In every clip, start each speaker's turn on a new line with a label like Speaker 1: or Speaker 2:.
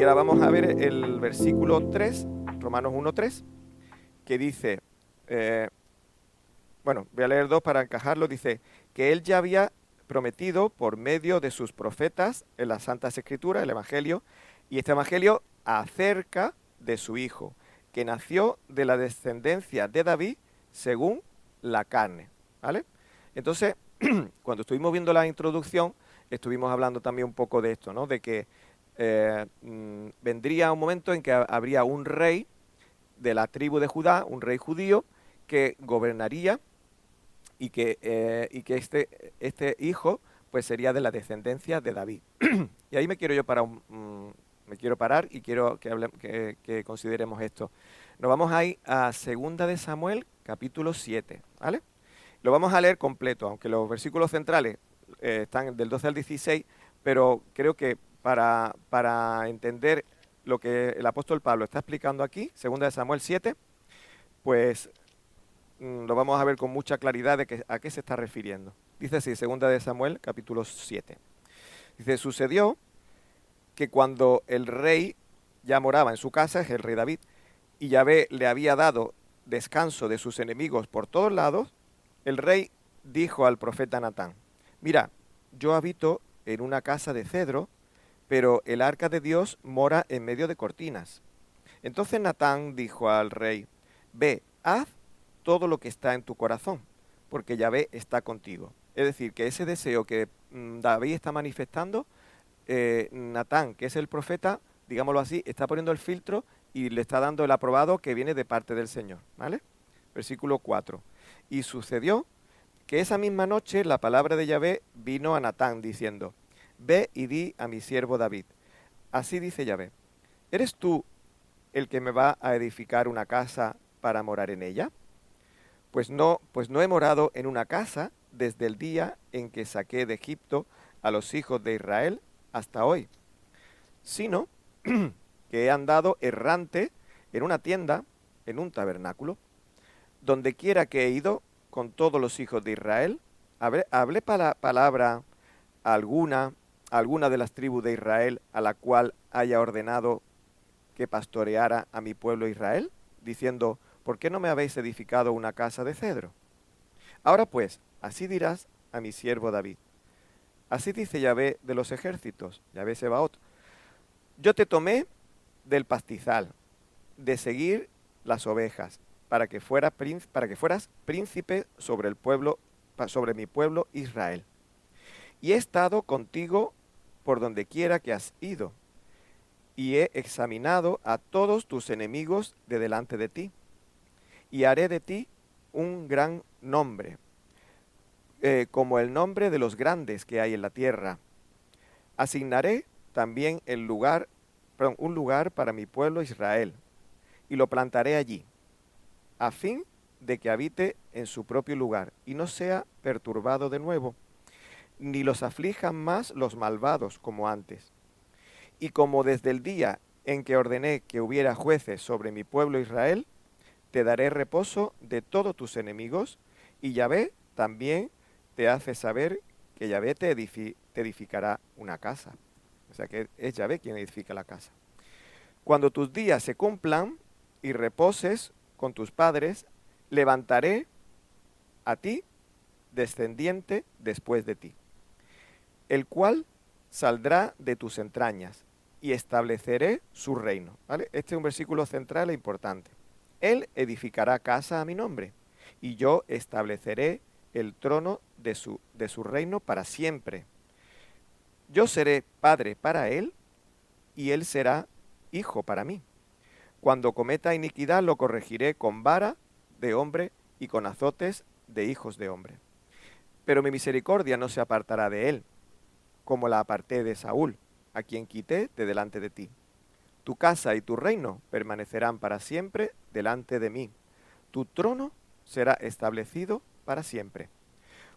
Speaker 1: Y ahora vamos a ver el versículo 3, Romanos 1:3, que dice, bueno, voy a leer dos para encajarlo, dice que él ya había prometido por medio de sus profetas en las Santas Escrituras, el Evangelio, y este Evangelio acerca de su Hijo, que nació de la descendencia de David según la carne, ¿vale? Entonces, cuando estuvimos viendo la introducción, estuvimos hablando también un poco de esto, ¿no? De que vendría un momento en que habría un rey de la tribu de Judá, un rey judío, que gobernaría y que este hijo pues sería de la descendencia de David. Y ahí me quiero yo parar, me quiero parar y quiero que consideremos esto. Nos vamos a ir a Segunda de Samuel, capítulo 7, ¿vale? Lo vamos a leer completo, aunque los versículos centrales están del 12 al 16, pero creo que para entender lo que el apóstol Pablo está explicando aquí, Segunda de Samuel 7, pues lo vamos a ver con mucha claridad de a qué se está refiriendo. Dice así, Segunda de Samuel, capítulo 7. Dice, sucedió que cuando el rey ya moraba en su casa, es el rey David, y Yahvé le había dado descanso de sus enemigos por todos lados, el rey dijo al profeta Natán, mira, yo habito en una casa de cedro, pero el arca de Dios mora en medio de cortinas. Entonces Natán dijo al rey, ve, haz todo lo que está en tu corazón, porque Yahvé está contigo. Es decir, que ese deseo que David está manifestando, Natán, que es el profeta, digámoslo así, está poniendo el filtro y le está dando el aprobado que viene de parte del Señor, ¿vale? Versículo 4. Y sucedió que esa misma noche la palabra de Yahvé vino a Natán diciendo, ve y di a mi siervo David, así dice Yahvé, ¿eres tú el que me va a edificar una casa para morar en ella? Pues no he morado en una casa desde el día en que saqué de Egipto a los hijos de Israel hasta hoy, sino que he andado errante en una tienda, en un tabernáculo. Donde quiera que he ido con todos los hijos de Israel, hablé palabra alguna, alguna de las tribus de Israel a la cual haya ordenado que pastoreara a mi pueblo Israel, diciendo, ¿por qué no me habéis edificado una casa de cedro? Ahora pues, así dirás a mi siervo David. Así dice Yahvé de los ejércitos, Yahvé Sebaot. Yo te tomé del pastizal, de seguir las ovejas, para que fueras príncipe sobre el pueblo, sobre mi pueblo Israel. Y he estado contigo por donde quiera que has ido, y he examinado a todos tus enemigos de delante de ti, y haré de ti un gran nombre, como el nombre de los grandes que hay en la tierra. Asignaré también un lugar para mi pueblo Israel, y lo plantaré allí, a fin de que habite en su propio lugar, y no sea perturbado de nuevo, ni los aflijan más los malvados como antes. Y como desde el día en que ordené que hubiera jueces sobre mi pueblo Israel, te daré reposo de todos tus enemigos, y Yahvé también te hace saber que Yahvé te edificará una casa. O sea que es Yahvé quien edifica la casa. Cuando tus días se cumplan y reposes con tus padres, levantaré a ti descendiente después de ti, el cual saldrá de tus entrañas, y estableceré su reino. ¿Vale? Este es un versículo central e importante. Él edificará casa a mi nombre, y yo estableceré el trono de su reino para siempre. Yo seré padre para él, y él será hijo para mí. Cuando cometa iniquidad lo corregiré con vara de hombre y con azotes de hijos de hombre. Pero mi misericordia no se apartará de él, como la aparté de Saúl, a quien quité de delante de ti. Tu casa y tu reino permanecerán para siempre delante de mí. Tu trono será establecido para siempre.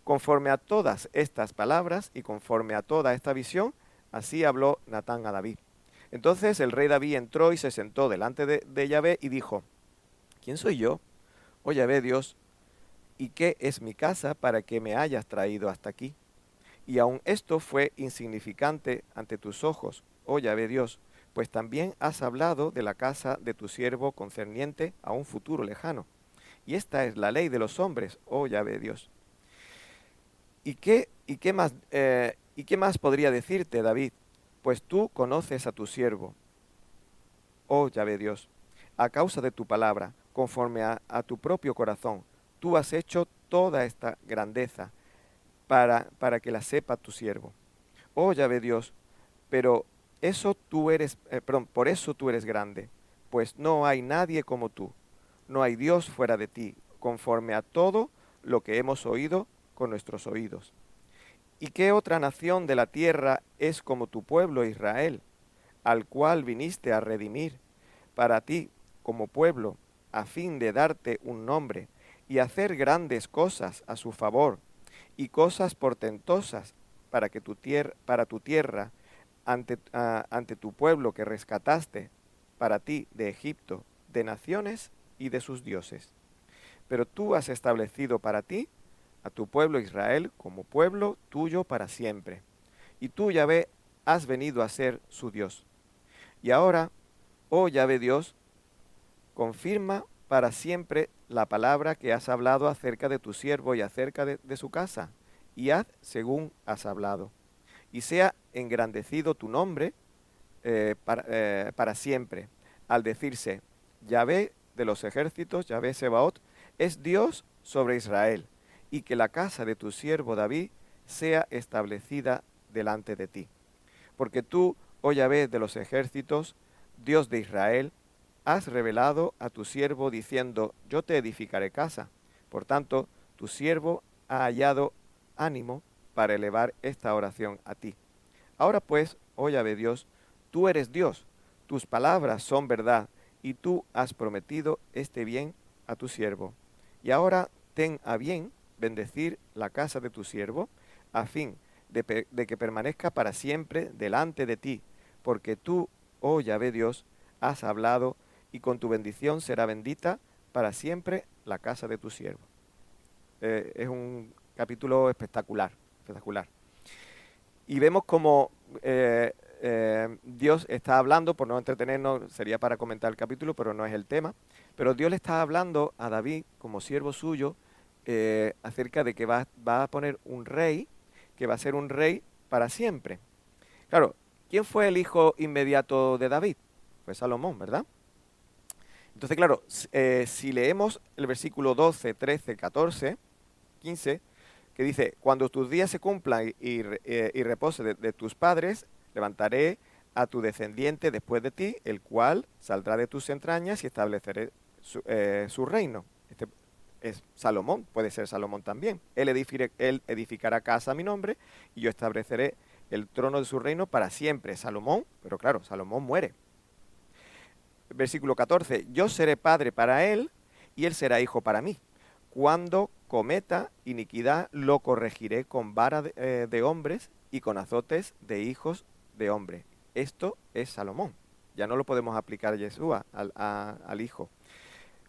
Speaker 1: Conforme a todas estas palabras y conforme a toda esta visión, así habló Natán a David. Entonces el rey David entró y se sentó delante de Yahvé y dijo, ¿quién soy yo, oh Yahvé Dios, y qué es mi casa para que me hayas traído hasta aquí? Y aun esto fue insignificante ante tus ojos, oh Yahvé Dios, pues también has hablado de la casa de tu siervo concerniente a un futuro lejano. Y esta es la ley de los hombres, oh Yahvé Dios. ¿Y qué más podría decirte, David? Pues tú conoces a tu siervo, oh Yahvé Dios, a causa de tu palabra, conforme a tu propio corazón. Tú has hecho toda esta grandeza para que la sepa tu siervo. Oh Yahvé Dios, pero por eso tú eres grande, pues no hay nadie como tú, no hay Dios fuera de ti, conforme a todo lo que hemos oído con nuestros oídos. ¿Y qué otra nación de la tierra es como tu pueblo Israel, al cual viniste a redimir para ti como pueblo, a fin de darte un nombre y hacer grandes cosas a su favor y cosas portentosas para tu tierra ante tu pueblo que rescataste para ti de Egipto, de naciones y de sus dioses? Pero tú has establecido para ti a tu pueblo Israel como pueblo tuyo para siempre. Y tú, Yahvé, has venido a ser su Dios. Y ahora, oh Yahvé Dios, confirma para siempre la palabra que has hablado acerca de tu siervo y acerca de su casa, y haz según has hablado. Y sea engrandecido tu nombre para siempre, al decirse, Yahvé de los ejércitos, Yahvé Sebaot, es Dios sobre Israel, y que la casa de tu siervo David sea establecida delante de ti. Porque tú, oh Yahvé de los ejércitos, Dios de Israel, has revelado a tu siervo diciendo, yo te edificaré casa. Por tanto, tu siervo ha hallado ánimo para elevar esta oración a ti. Ahora pues, oh Yahvé Dios, tú eres Dios, tus palabras son verdad, y tú has prometido este bien a tu siervo. Y ahora ten a bien bendecir la casa de tu siervo, a fin de que permanezca para siempre delante de ti, porque tú, oh Yahvé Dios, has hablado, y con tu bendición será bendita para siempre la casa de tu siervo. Es un capítulo espectacular, espectacular. Y vemos como Dios está hablando, por no entretenernos, sería para comentar el capítulo, pero no es el tema. Pero Dios le está hablando a David, como siervo suyo, acerca de que va a poner un rey, que va a ser un rey para siempre. Claro, ¿quién fue el hijo inmediato de David? Fue Salomón, ¿verdad? Entonces, claro, si leemos el versículo 12, 13, 14, 15, que dice, cuando tus días se cumplan y repose de tus padres, levantaré a tu descendiente después de ti, el cual saldrá de tus entrañas y estableceré su reino. Este es Salomón, puede ser Salomón también. Él edificará casa a mi nombre y yo estableceré el trono de su reino para siempre. Salomón, pero claro, Salomón muere. Versículo 14, yo seré padre para él y él será hijo para mí. Cuando cometa iniquidad, lo corregiré con vara de hombres y con azotes de hijos de hombre. Esto es Salomón. Ya no lo podemos aplicar a Yeshua, al hijo.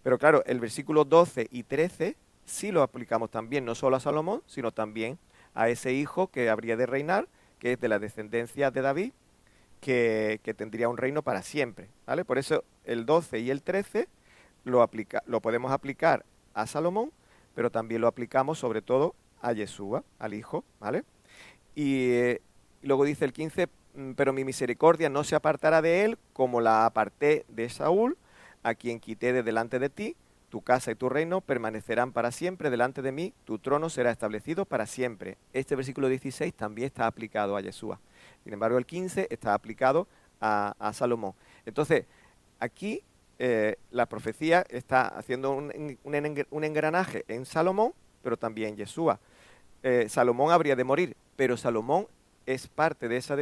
Speaker 1: Pero claro, el versículo 12 y 13 sí lo aplicamos también, no solo a Salomón, sino también a ese hijo que habría de reinar, que es de la descendencia de David, que tendría un reino para siempre, ¿vale? Por eso el 12 y el 13 lo podemos aplicar a Salomón, pero también lo aplicamos sobre todo a Yeshua, al Hijo, ¿vale? Y luego dice el 15, pero mi misericordia no se apartará de él como la aparté de Saúl, a quien quité de delante de ti. Tu casa y tu reino permanecerán para siempre delante de mí, tu trono será establecido para siempre. Este versículo 16 también está aplicado a Yeshua. Sin embargo, el 15 está aplicado a Salomón. Entonces, aquí la profecía está haciendo un engranaje en Salomón, pero también en Yeshua. Salomón habría de morir, pero Salomón es parte de esa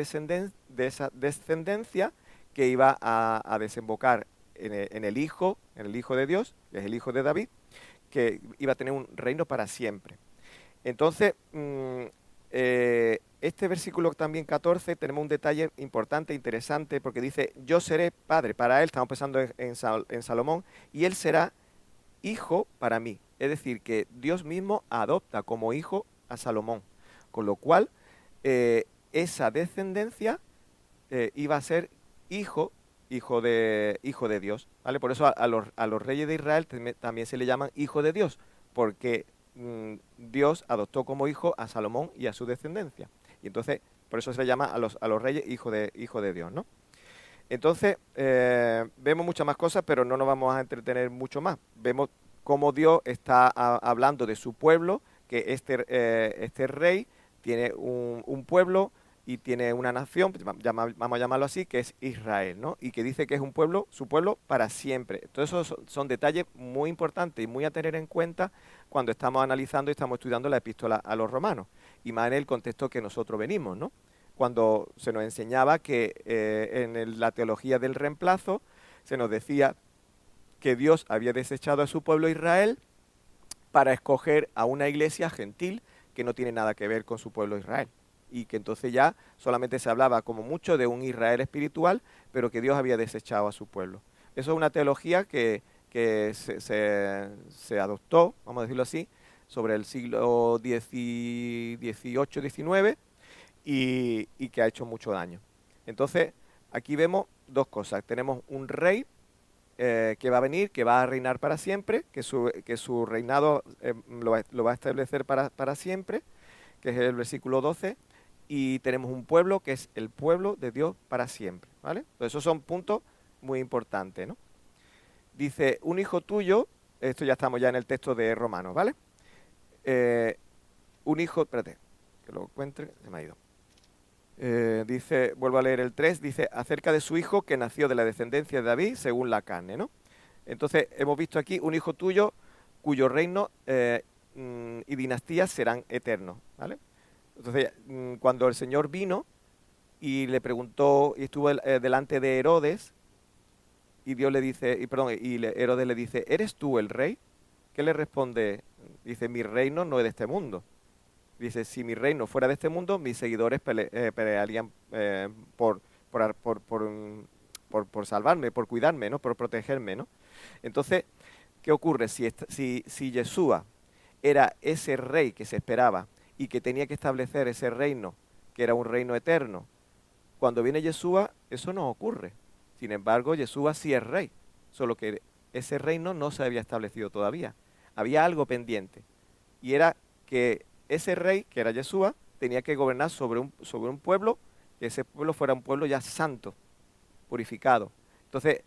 Speaker 1: descendencia que iba a desembocar en el Hijo de Dios, que es el Hijo de David, que iba a tener un reino para siempre. Entonces, este versículo también 14, tenemos un detalle importante, interesante, porque dice, yo seré padre para él, estamos pensando en Salomón, y él será hijo para mí. Es decir, que Dios mismo adopta como hijo a Salomón, con lo cual esa descendencia iba a ser hijo, hijo de Dios, ¿vale? Por eso a los reyes de Israel también se le llaman hijo de Dios, porque Dios adoptó como hijo a Salomón y a su descendencia. Y entonces, por eso se le llama a los reyes hijo de Dios, ¿no? Entonces, vemos muchas más cosas, pero no nos vamos a entretener mucho más. Vemos cómo Dios está hablando de su pueblo, que este rey tiene un pueblo y tiene una nación, vamos a llamarlo así, que es Israel, ¿no? Y que dice que es un pueblo, su pueblo para siempre. Entonces, esos son detalles muy importantes y muy a tener en cuenta cuando estamos analizando y estamos estudiando la epístola a los romanos, y más en el contexto que nosotros venimos, ¿no? Cuando se nos enseñaba que la teología del reemplazo se nos decía que Dios había desechado a su pueblo Israel para escoger a una iglesia gentil que no tiene nada que ver con su pueblo Israel. Y que entonces ya solamente se hablaba como mucho de un Israel espiritual, pero que Dios había desechado a su pueblo. Eso es una teología que se adoptó, vamos a decirlo así, sobre el siglo XVIII-XIX, y que ha hecho mucho daño. Entonces, aquí vemos dos cosas. Tenemos un rey que va a venir, que va a reinar para siempre, que su reinado lo va a establecer para siempre, que es el versículo 12, y tenemos un pueblo que es el pueblo de Dios para siempre, ¿vale? Entonces, esos son puntos muy importantes, ¿no? Dice, un hijo tuyo, esto ya estamos ya en el texto de Romanos, ¿vale? Un hijo, espérate, que lo encuentre, se me ha ido. Dice, vuelvo a leer el 3, dice, acerca de su hijo que nació de la descendencia de David según la carne, ¿no? Entonces, hemos visto aquí un hijo tuyo cuyo reino y dinastía serán eternos, ¿vale? Entonces, cuando el Señor vino y le preguntó, y estuvo delante de Herodes, y Dios le dice, Herodes le dice, ¿eres tú el rey? ¿Qué le responde? Dice, mi reino no es de este mundo. Dice, si mi reino fuera de este mundo, mis seguidores pelearían por salvarme, por cuidarme, ¿no? Por protegerme, ¿no? Entonces, ¿qué ocurre? Si Yeshua era ese rey que se esperaba y que tenía que establecer ese reino, que era un reino eterno, cuando viene Yeshua, eso no ocurre. Sin embargo, Yeshua sí es rey, solo que ese reino no se había establecido todavía. Había algo pendiente, y era que ese rey, que era Yeshua, tenía que gobernar sobre un pueblo, que ese pueblo fuera un pueblo ya santo, purificado. Entonces,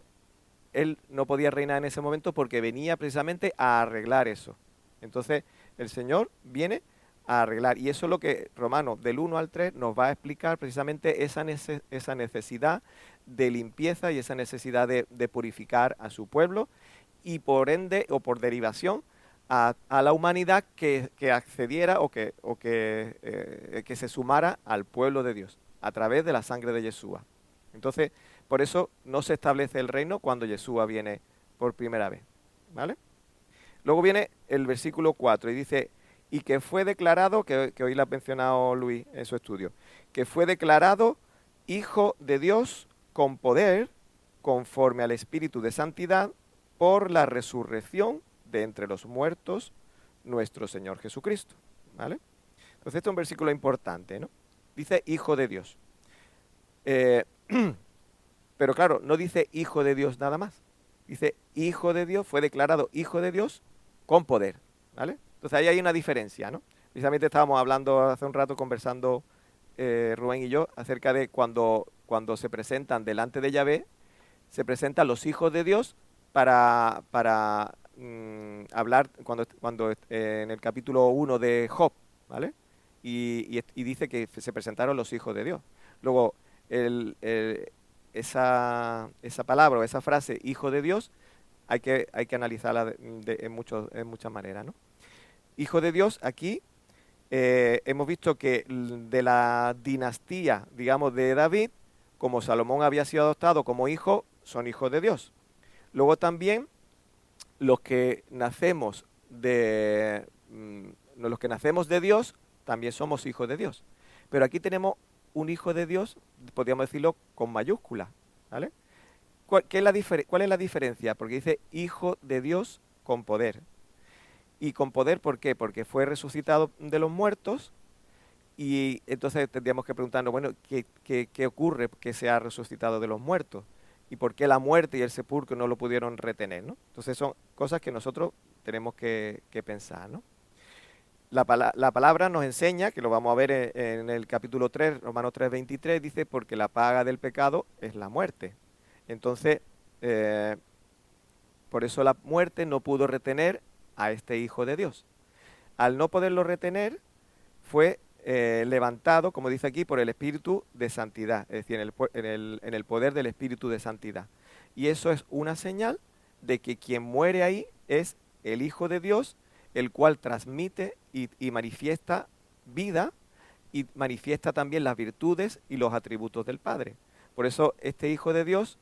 Speaker 1: él no podía reinar en ese momento porque venía precisamente a arreglar eso. Entonces, el Señor viene a arreglar. Y eso es lo que Romanos del 1 al 3 nos va a explicar, precisamente esa necesidad de limpieza y esa necesidad de purificar a su pueblo, y por ende, o por derivación, a la humanidad que accediera o que se sumara al pueblo de Dios a través de la sangre de Yeshua. Entonces, por eso no se establece el reino cuando Yeshua viene por primera vez, ¿vale? Luego viene el versículo 4 y dice, y que fue declarado, que hoy lo ha mencionado Luis en su estudio, que fue declarado Hijo de Dios con poder, conforme al Espíritu de Santidad, por la resurrección de entre los muertos, nuestro Señor Jesucristo, ¿vale? Entonces, este es un versículo importante, ¿no? Dice Hijo de Dios. Pero claro, no dice Hijo de Dios nada más. Dice Hijo de Dios, fue declarado Hijo de Dios con poder, ¿vale? Entonces ahí hay una diferencia, ¿no? Precisamente estábamos hablando hace un rato, conversando Rubén y yo, acerca de cuando se presentan delante de Yahvé, se presentan los hijos de Dios para hablar cuando en el capítulo 1 de Job, ¿vale? Y dice que se presentaron los hijos de Dios. Luego, esa palabra o esa frase, hijo de Dios, hay que analizarla en muchas maneras, ¿no? Hijo de Dios, aquí hemos visto que de la dinastía, digamos, de David, como Salomón había sido adoptado como hijo, son hijos de Dios. Luego también los que nacemos de Dios, también somos hijos de Dios. Pero aquí tenemos un hijo de Dios, podríamos decirlo con mayúscula, ¿vale? ¿Cuál es la diferencia? Porque dice hijo de Dios con poder. ¿Y con poder por qué? Porque fue resucitado de los muertos Y entonces tendríamos que preguntarnos, bueno, ¿qué ocurre que se ha resucitado de los muertos? ¿Y por qué la muerte y el sepulcro no lo pudieron retener, ¿no? Entonces son cosas que nosotros tenemos que pensar, ¿no? La palabra nos enseña, que lo vamos a ver en el capítulo 3, Romanos 3:23, dice, porque la paga del pecado es la muerte. Entonces, eh, por eso la muerte no pudo retener a este Hijo de Dios. Al no poderlo retener, fue levantado, como dice aquí, por el Espíritu de Santidad, es decir, en el poder del Espíritu de Santidad. Y eso es una señal de que quien muere ahí es el Hijo de Dios, el cual transmite y manifiesta vida y manifiesta también las virtudes y los atributos del Padre. Por eso este Hijo de Dios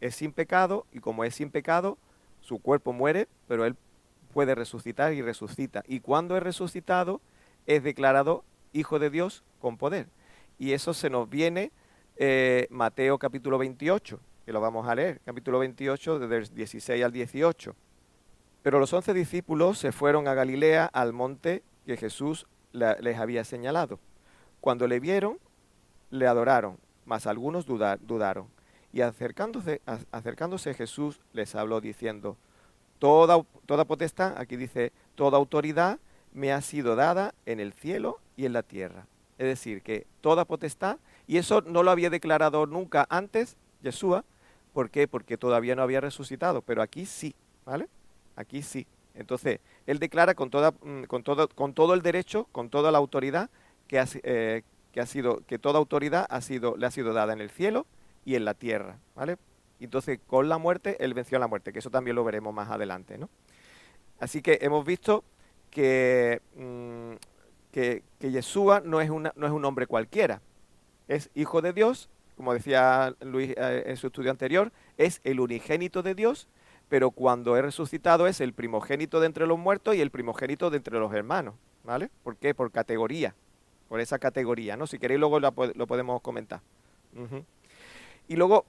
Speaker 1: es sin pecado y como es sin pecado, su cuerpo muere, pero él puede resucitar y resucita. Y cuando es resucitado, es declarado Hijo de Dios con poder. Y eso se nos viene Mateo capítulo 28, que lo vamos a leer, capítulo 28, desde el 16 al 18. Pero los 11 discípulos se fueron a Galilea, al monte que Jesús les había señalado. Cuando le vieron, le adoraron, mas algunos dudaron. Y acercándose Jesús les habló diciendo, toda potestad, aquí dice, toda autoridad me ha sido dada en el cielo y en la tierra. Es decir, que toda potestad, y eso no lo había declarado nunca antes Yeshua. ¿Por qué? Porque todavía no había resucitado, pero aquí sí, ¿vale? Aquí sí. Entonces, él declara con todo el derecho, con toda la autoridad que toda autoridad le ha sido dada en el cielo y en la tierra, ¿vale? Entonces, con la muerte, él venció a la muerte, que eso también lo veremos más adelante, ¿no? Así que hemos visto que, que Yeshua no es un hombre cualquiera, es hijo de Dios, como decía Luis en su estudio anterior, es el unigénito de Dios, pero cuando es resucitado es el primogénito de entre los muertos y el primogénito de entre los hermanos, ¿vale? ¿Por qué? Por categoría, por esa categoría, ¿no? Si queréis luego lo podemos comentar. Ujú. Y luego,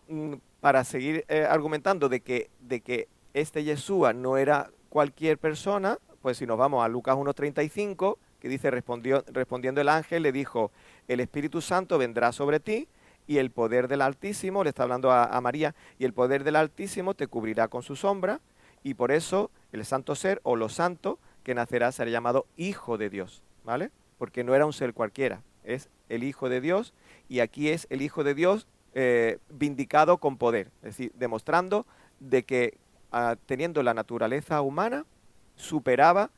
Speaker 1: para seguir argumentando de que este Yeshua no era cualquier persona, pues si nos vamos a Lucas 1:35, que dice, respondiendo el ángel, le dijo, el Espíritu Santo vendrá sobre ti y el poder del Altísimo, le está hablando a María, y el poder del Altísimo te cubrirá con su sombra, y por eso el santo ser o lo santo que nacerá será llamado Hijo de Dios, ¿vale? Porque no era un ser cualquiera, es el Hijo de Dios, y aquí es el Hijo de Dios vindicado con poder, es decir, demostrando de que teniendo la naturaleza humana, superaba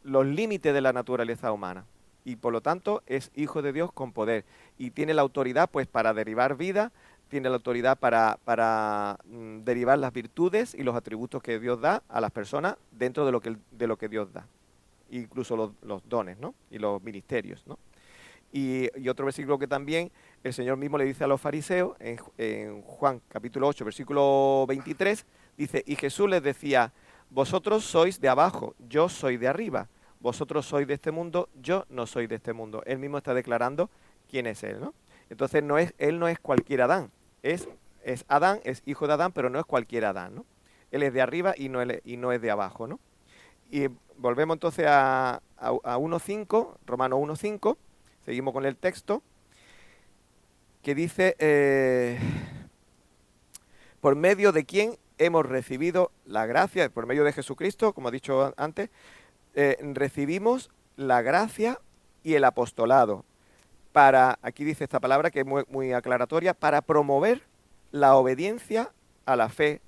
Speaker 1: los límites de la naturaleza humana y por lo tanto es hijo de Dios con poder y tiene la autoridad pues para derivar vida, tiene la autoridad para derivar las virtudes y los atributos que Dios da a las personas dentro de lo que Dios da, incluso los dones, ¿no? Y los ministerios, ¿no? Y otro versículo que también el Señor mismo le dice a los fariseos, en Juan capítulo 8, versículo 23, dice, y Jesús les decía, vosotros sois de abajo, yo soy de arriba, vosotros sois de este mundo, yo no soy de este mundo. Él mismo está declarando quién es Él, ¿no? Entonces él no es cualquier Adán, es Adán, es hijo de Adán, pero no es cualquier Adán, ¿no? Él es de arriba y no es de abajo, ¿no? Y volvemos entonces a 1.5, Romanos 1.5, seguimos con el texto, que dice, por medio de quién hemos recibido la gracia, por medio de Jesucristo, como he dicho antes, recibimos la gracia y el apostolado para, aquí dice esta palabra que es muy, muy aclaratoria, para promover la obediencia a la fe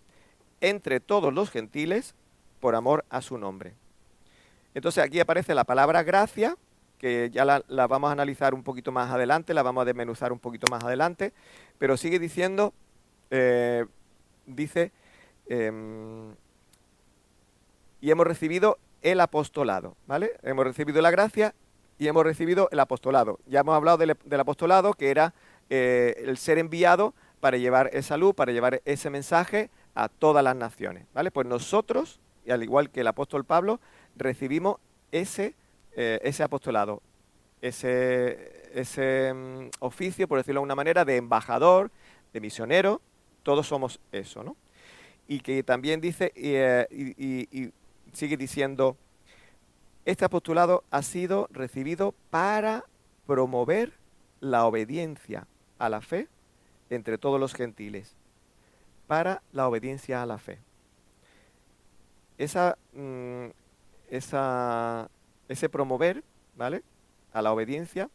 Speaker 1: entre todos los gentiles por amor a su nombre. Entonces aquí aparece la palabra gracia, que ya la vamos a analizar un poquito más adelante, la vamos a desmenuzar un poquito más adelante, pero sigue diciendo, dice, y hemos recibido el apostolado, ¿vale? Hemos recibido la gracia y hemos recibido el apostolado. Ya hemos hablado del apostolado, que era el ser enviado para llevar esa luz, para llevar ese mensaje a todas las naciones, ¿vale? Pues nosotros, y al igual que el apóstol Pablo, recibimos ese apostolado, ese oficio, por decirlo de alguna manera, de embajador, de misionero, todos somos eso, ¿no? Y que también dice, y sigue diciendo, este apostolado ha sido recibido para promover la obediencia a la fe entre todos los gentiles, para la obediencia a la fe. Esa, ese promover, ¿vale?, a la obediencia,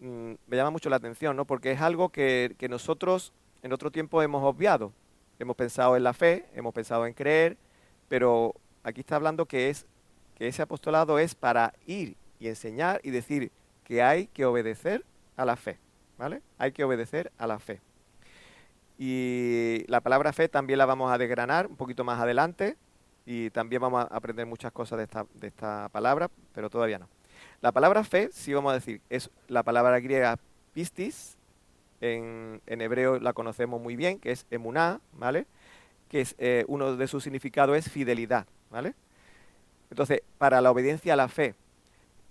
Speaker 1: me llama mucho la atención, ¿no? Porque es algo que nosotros en otro tiempo hemos obviado. Hemos pensado en la fe, hemos pensado en creer, pero aquí está hablando que ese apostolado es para ir y enseñar y decir que hay que obedecer a la fe, ¿vale? Hay que obedecer a la fe. Y la palabra fe también la vamos a desgranar un poquito más adelante y también vamos a aprender muchas cosas de esta palabra, pero todavía no. La palabra fe, sí vamos a decir, es la palabra griega pistis, en hebreo la conocemos muy bien, que es emuná, ¿vale? Que es, uno de sus significados es fidelidad, ¿vale? Entonces, para la obediencia a la fe,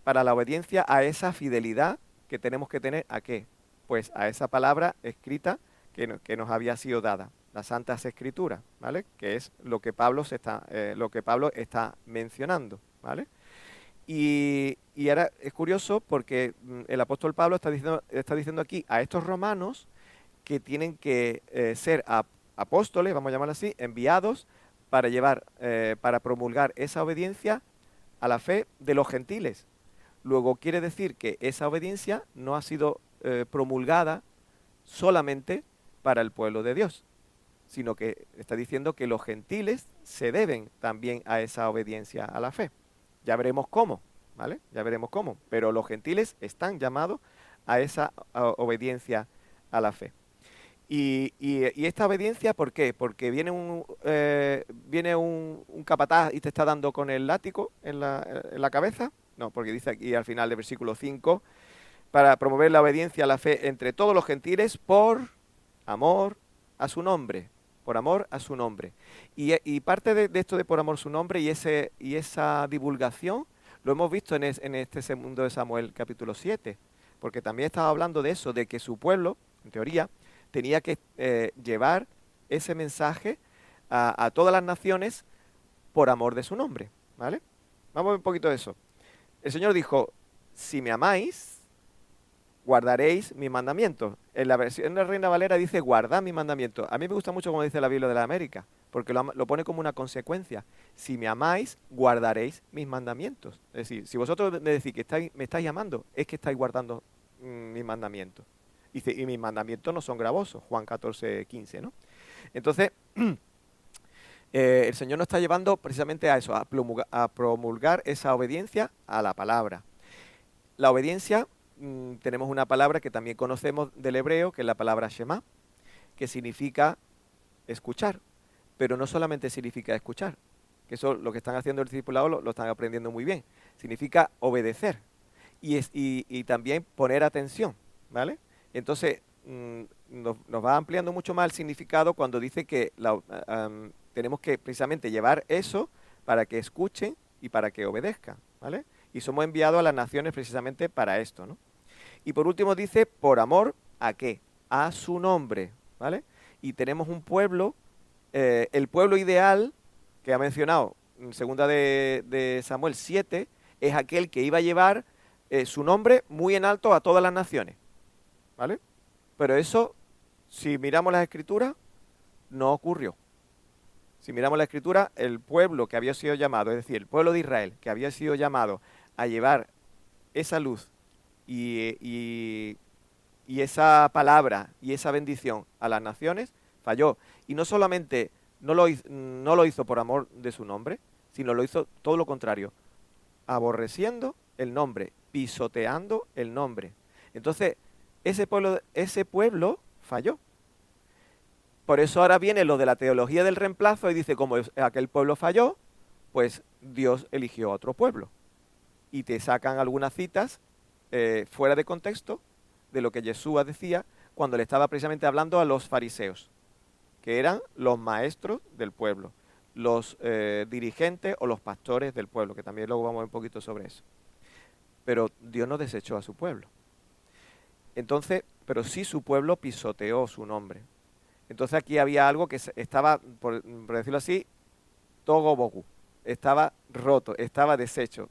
Speaker 1: para la obediencia a esa fidelidad que tenemos que tener, ¿a qué? Pues a esa palabra escrita que nos había sido dada, las Santas Escrituras, ¿vale? Que es lo que Pablo está mencionando, ¿vale? Y ahora es curioso porque el apóstol Pablo está diciendo aquí a estos romanos que tienen que ser apóstoles, vamos a llamarlo así, enviados para para promulgar esa obediencia a la fe de los gentiles. Luego quiere decir que esa obediencia no ha sido promulgada solamente para el pueblo de Dios, sino que está diciendo que los gentiles se deben también a esa obediencia a la fe. Ya veremos cómo, ¿vale? Ya veremos cómo, pero los gentiles están llamados a esa obediencia a la fe. Y esta obediencia, ¿por qué? Porque viene un capataz y te está dando con el látigo en la cabeza. No, porque dice aquí al final del versículo 5, para promover la obediencia a la fe entre todos los gentiles por amor a su nombre. Por amor a su nombre. Y parte de esto de por amor a su nombre y esa divulgación lo hemos visto en este segundo de Samuel capítulo 7. Porque también estaba hablando de eso, de que su pueblo, en teoría, tenía que llevar ese mensaje a todas las naciones por amor de su nombre, ¿vale? Vamos a ver un poquito de eso. El Señor dijo, si me amáis, guardaréis mis mandamientos. En la versión de Reina Valera dice, guardad mis mandamientos. A mí me gusta mucho como dice la Biblia de la América, porque lo pone como una consecuencia. Si me amáis, guardaréis mis mandamientos. Es decir, si vosotros me decís que me estáis amando, es que estáis guardando mis mandamientos. Dice, y mis mandamientos no son gravosos, Juan 14:15, ¿no? Entonces, el Señor nos está llevando precisamente a eso, a promulgar esa obediencia a la palabra. La obediencia, tenemos una palabra que también conocemos del hebreo, que es la palabra Shema, que significa escuchar, pero no solamente significa escuchar, que eso lo que están haciendo el discipulado lo están aprendiendo muy bien, significa obedecer y también poner atención, ¿vale? Entonces, nos va ampliando mucho más el significado cuando dice que tenemos que precisamente llevar eso para que escuchen y para que obedezcan, ¿vale? Y somos enviados a las naciones precisamente para esto, ¿no? Y por último dice, por amor, ¿a qué? A su nombre, ¿vale? Y tenemos un pueblo, el pueblo ideal que ha mencionado en segunda de Samuel 7, es aquel que iba a llevar su nombre muy en alto a todas las naciones, ¿vale? Pero eso, si miramos las escrituras, no ocurrió. Si miramos la escritura, el pueblo que había sido llamado, es decir, el pueblo de Israel, que había sido llamado a llevar esa luz y esa palabra y esa bendición a las naciones, falló. Y no solamente no lo hizo por amor de su nombre, sino lo hizo todo lo contrario, aborreciendo el nombre, pisoteando el nombre. Entonces, ese pueblo falló. Por eso ahora viene lo de la teología del reemplazo y dice, como aquel pueblo falló, pues Dios eligió a otro pueblo. Y te sacan algunas citas fuera de contexto de lo que Yeshua decía cuando le estaba precisamente hablando a los fariseos, que eran los maestros del pueblo, los dirigentes o los pastores del pueblo, que también luego vamos a ver un poquito sobre eso. Pero Dios no desechó a su pueblo. Entonces, pero sí su pueblo pisoteó su nombre. Entonces aquí había algo que estaba, por decirlo así, togo bogu, estaba roto, estaba deshecho.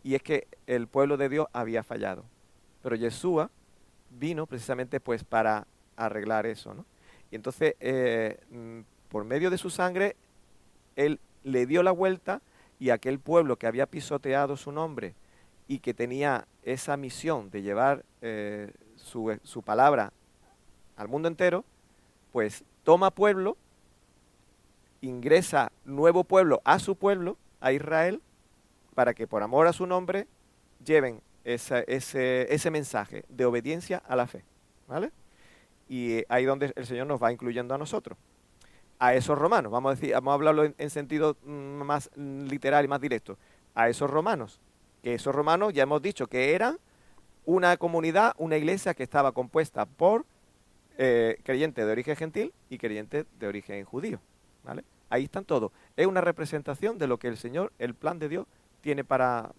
Speaker 1: Y es que el pueblo de Dios había fallado. pero Yeshua vino precisamente pues para arreglar eso, ¿no? Y entonces, por medio de su sangre, él le dio la vuelta y aquel pueblo que había pisoteado su nombre y que tenía esa misión de llevar su palabra al mundo entero, pues toma pueblo, ingresa nuevo pueblo a su pueblo, a Israel, para que por amor a su nombre lleven ese mensaje de obediencia a la fe, ¿vale? Y ahí donde el Señor nos va incluyendo a nosotros. A esos romanos, vamos a decir, vamos a hablarlo en sentido más literal y más directo, a esos romanos, que esos romanos ya hemos dicho que eran una comunidad, una iglesia que estaba compuesta por creyentes de origen gentil y creyentes de origen judío, ¿vale? Ahí están todos. Es una representación de lo que el Señor, el plan de Dios, tiene para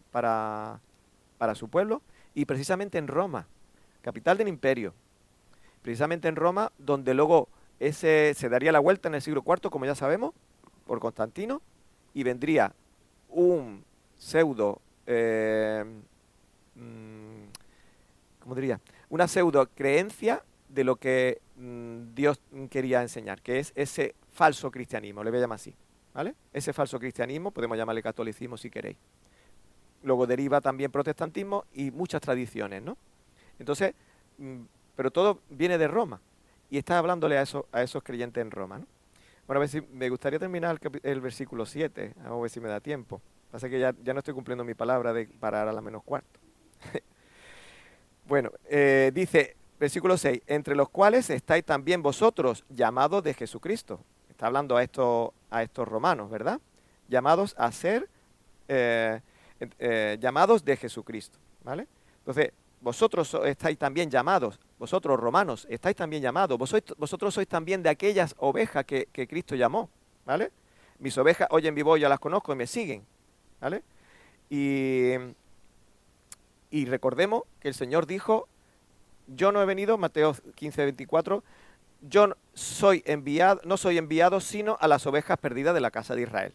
Speaker 1: su pueblo, y precisamente en Roma, capital del imperio, precisamente en Roma, donde luego se daría la vuelta en el siglo IV, como ya sabemos, por Constantino, y vendría un pseudo, ¿cómo diría? Una pseudo creencia de lo que Dios quería enseñar, que es ese falso cristianismo, le voy a llamar así, ¿vale? Ese falso cristianismo, podemos llamarle catolicismo si queréis. Luego deriva también protestantismo y muchas tradiciones, ¿no? Entonces, pero todo viene de Roma, y está hablándole a esos creyentes en Roma, ¿no? Bueno, a ver si me gustaría terminar el versículo 7, a ver si me da tiempo. Pasa que ya no estoy cumpliendo mi palabra de parar a la menos cuarto. Bueno, dice, versículo 6, entre los cuales estáis también vosotros, llamados de Jesucristo. Está hablando a estos romanos, ¿verdad? Llamados a ser, llamados de Jesucristo, ¿vale? Entonces, vosotros estáis también llamados, vosotros romanos, estáis también llamados, vosotros sois también de aquellas ovejas que Cristo llamó, ¿vale? Mis ovejas oyen mi voz, yo las conozco y me siguen, ¿vale? Y recordemos que el Señor dijo, yo no he venido, Mateo 15:24, yo no soy enviado sino a las ovejas perdidas de la casa de Israel.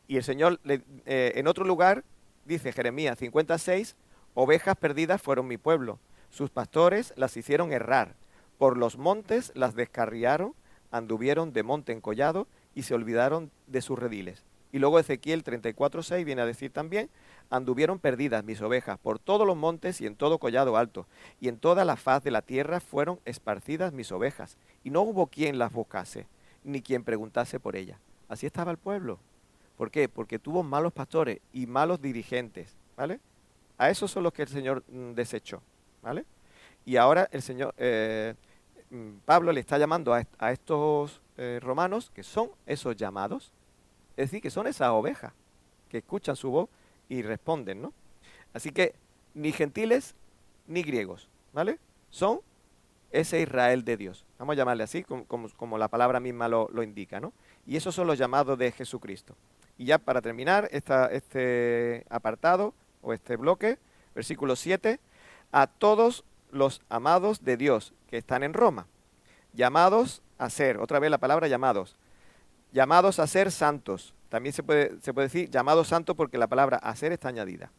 Speaker 1: Y el Señor en otro lugar dice, Jeremías 56, ovejas perdidas fueron mi pueblo, sus pastores las hicieron errar, por los montes las descarriaron, anduvieron de monte en collado y se olvidaron de sus rediles. Y luego Ezequiel 34:6 viene a decir también, anduvieron perdidas mis ovejas por todos los montes y en todo collado alto, y en toda la faz de la tierra fueron esparcidas mis ovejas, y no hubo quien las buscase, ni quien preguntase por ellas. Así estaba el pueblo. ¿Por qué? Porque tuvo malos pastores y malos dirigentes, ¿vale? A esos son los que el Señor desechó, ¿vale? Y ahora el Señor, Pablo le está llamando a estos romanos, que son esos llamados, es decir, que son esas ovejas que escuchan su voz y responden, ¿no? Así que ni gentiles ni griegos, ¿vale? Son ese Israel de Dios. Vamos a llamarle así, como la palabra misma lo indica, ¿no? Y esos son los llamados de Jesucristo. Y ya para terminar este apartado o este bloque, versículo 7, a todos los amados de Dios que están en Roma, llamados a ser, otra vez la palabra llamados a ser santos. También se puede decir llamados santos porque la palabra a ser está añadida.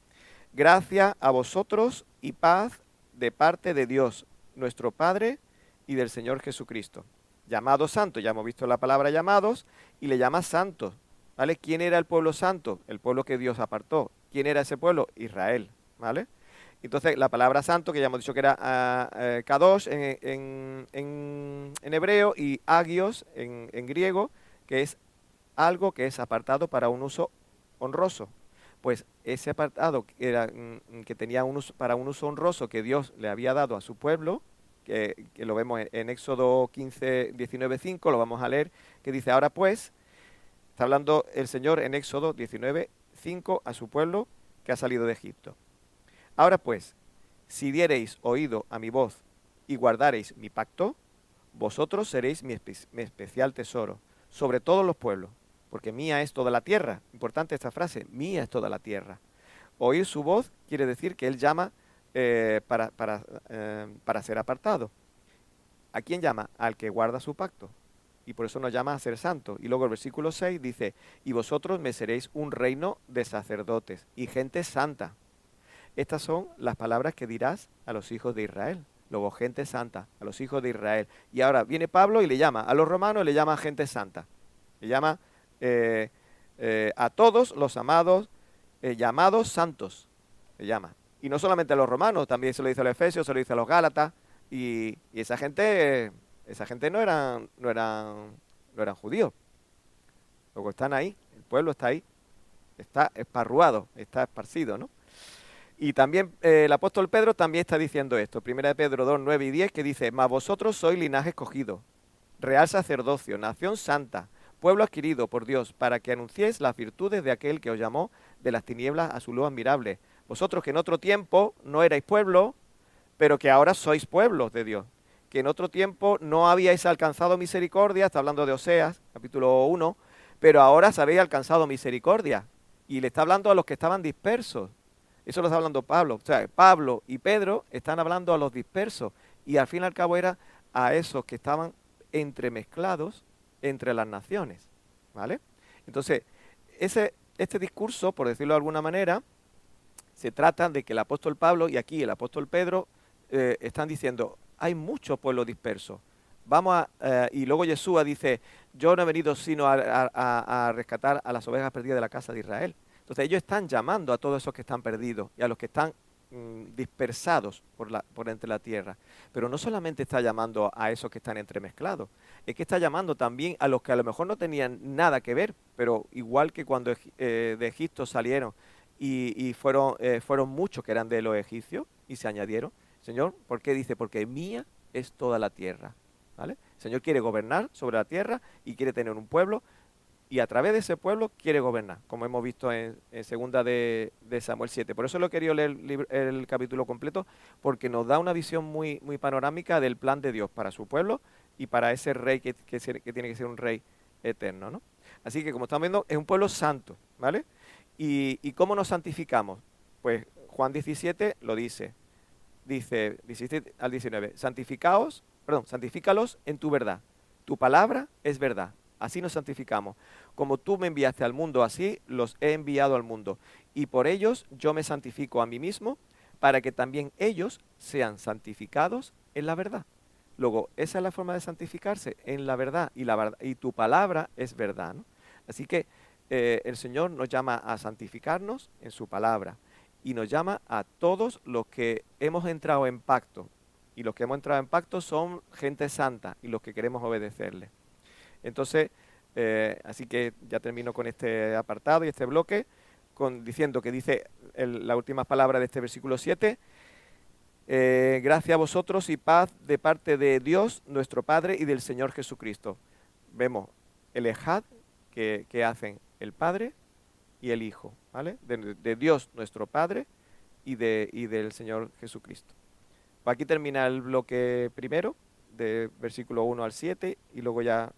Speaker 1: Gracia a vosotros y paz de parte de Dios, nuestro Padre y del Señor Jesucristo. Llamados santos, ya hemos visto la palabra llamados y le llama santos, ¿vale? ¿Quién era el pueblo santo? El pueblo que Dios apartó. ¿Quién era ese pueblo? Israel, ¿vale? Entonces la palabra santo, que ya hemos dicho que era kadosh en hebreo y agios en griego, que es algo que es apartado para un uso honroso. Pues ese apartado que tenía para un uso honroso que Dios le había dado a su pueblo, que lo vemos en Éxodo 15, 19, 5, lo vamos a leer, que dice, ahora pues, está hablando el Señor en Éxodo 19, 5 a su pueblo que ha salido de Egipto. Ahora pues, si diereis oído a mi voz y guardareis mi pacto, vosotros seréis mi especial tesoro sobre todos los pueblos, porque mía es toda la tierra. Importante esta frase, mía es toda la tierra. Oír su voz quiere decir que Él llama para ser apartado. ¿A quién llama? Al que guarda su pacto. Y por eso nos llama a ser santos. Y luego el versículo 6 dice, y vosotros me seréis un reino de sacerdotes y gente santa. estas son las palabras que dirás a los hijos de Israel. Luego, gente santa, a los hijos de Israel. Y ahora viene Pablo y le llama a los romanos, le llama gente santa. Le llama a todos los amados, llamados santos. Le llama. Y no solamente a los romanos, también se lo dice a los efesios, se lo dice a los gálatas. Y esa gente no eran judíos. Luego están ahí, el pueblo está ahí, está esparruado, está esparcido, ¿no? Y también el apóstol Pedro también está diciendo esto, 1 de Pedro 2, 9 y 10, que dice, mas vosotros sois linaje escogido, real sacerdocio, nación santa, pueblo adquirido por Dios, para que anunciéis las virtudes de aquel que os llamó de las tinieblas a su luz admirable. Vosotros que en otro tiempo no erais pueblo, pero que ahora sois pueblos de Dios, que en otro tiempo no habíais alcanzado misericordia, está hablando de Oseas, capítulo 1, pero ahora os habéis alcanzado misericordia. Y le está hablando a los que estaban dispersos. Eso lo está hablando Pablo. O sea, Pablo y Pedro están hablando a los dispersos. Y al fin y al cabo era a esos que estaban entremezclados entre las naciones. ¿Vale? Entonces, este discurso, por decirlo de alguna manera, se trata de que el apóstol Pablo y aquí el apóstol Pedro están diciendo, hay muchos pueblos dispersos. Y luego Yeshua dice, yo no he venido sino a rescatar a las ovejas perdidas de la casa de Israel. Entonces ellos están llamando a todos esos que están perdidos y a los que están dispersados por entre la tierra. Pero no solamente está llamando a esos que están entremezclados, es que está llamando también a los que a lo mejor no tenían nada que ver, pero igual que cuando de Egipto salieron y fueron muchos que eran de los egipcios y se añadieron. Señor, ¿por qué dice? Porque mía es toda la tierra. ¿Vale? El Señor quiere gobernar sobre la tierra y quiere tener un pueblo y a través de ese pueblo quiere gobernar, como hemos visto en segunda de Samuel 7. Por eso lo he querido leer el capítulo completo, porque nos da una visión muy, muy panorámica del plan de Dios para su pueblo y para ese rey que tiene que ser un rey eterno, ¿no? Así que como estamos viendo, es un pueblo santo, ¿vale? ¿Y cómo nos santificamos? Pues Juan 17 lo dice 17 al 19, santifícalos en tu verdad. Tu palabra es verdad. Así nos santificamos. Como tú me enviaste al mundo, así los he enviado al mundo. Y por ellos yo me santifico a mí mismo, para que también ellos sean santificados en la verdad. Luego, esa es la forma de santificarse, en la verdad. Y tu palabra es verdad, ¿no? Así que el Señor nos llama a santificarnos en su palabra. Y nos llama a todos los que hemos entrado en pacto. Y los que hemos entrado en pacto son gente santa y los que queremos obedecerle. Entonces, así que ya termino con este apartado y este bloque, diciendo que dice la última palabra de este versículo 7, gracias a vosotros y paz de parte de Dios, nuestro Padre, y del Señor Jesucristo. Vemos el ejad que hacen el Padre y el Hijo, ¿vale? De Dios, nuestro Padre, y del Señor Jesucristo. Pues aquí termina el bloque primero, de versículo 1 al 7, y luego ya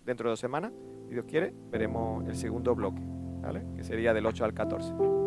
Speaker 1: dentro de 2 semanas, si Dios quiere, veremos el segundo bloque, ¿vale? Que sería del 8 al 14.